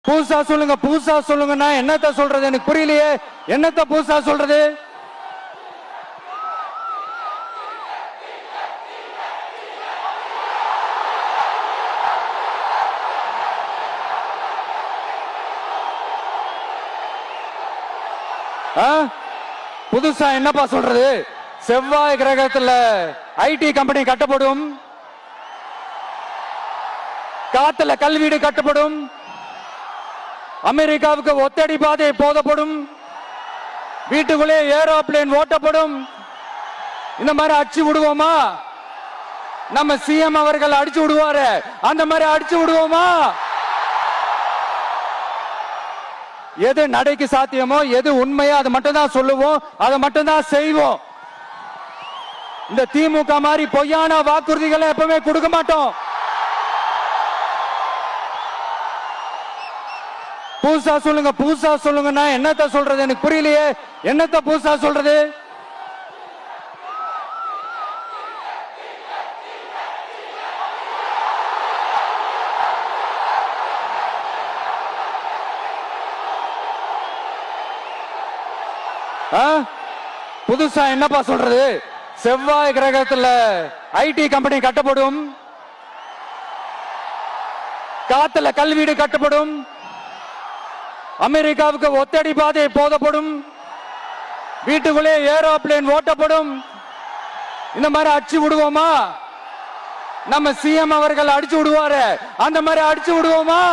புதுசா சொல்லுங்க, புதுசா சொல்லுங்கன்னா என்னத்த சொல்றது எனக்கு புரியலையே. என்னத்த புதுசா சொல்றது? புதுசா என்னப்பா சொல்றது? செவ்வாய் கிரகத்துல ஐடி கம்பெனி கட்டப்படும், காத்துல கல்வீடு கட்டப்படும், அமெரிக்காவுக்கு ஒத்தடி பாதை போதப்படும், வீட்டுக்குள்ளே ஏரோப்ளேன் ஓட்டப்படும். இந்த மாதிரி அடிச்சு விடுவோமா? நம்ம சிஎம் அவர்கள் அடிச்சு விடுவாரு, அந்த மாதிரி அடிச்சு விடுவோமா? எது நடைக்கு சாத்தியமோ, எது உண்மையோ அதை மட்டும் தான் சொல்லுவோம், அதை மட்டும் தான் செய்வோம். இந்த திமுக மாதிரி பொய்யான வாக்குறுதிகளை எப்பவுமே கொடுக்க மாட்டோம். புதுசா சொல்லுங்க, புதுசா சொல்லுங்கன்னா என்னத்த சொல்றது எனக்கு புரியலையே. என்னத்த புதுசா சொல்றது? புதுசா என்னப்பா சொல்றது? செவ்வாய் கிரகத்துல ஐடி கம்பெனி கட்டப்படும், காத்துல கல்வீடு கட்டப்படும், அமெரிக்காவுக்கு ஒத்தடி பாதை போதப்படும், வீட்டுக்குள்ளே ஏரோப்ளேன் ஓட்டப்படும். இந்த மாதிரி அடிச்சு விடுவோமா? நம்ம சிஎம் அவர்கள் அடிச்சு விடுவாரு, அந்த மாதிரி அடிச்சு விடுவோமா?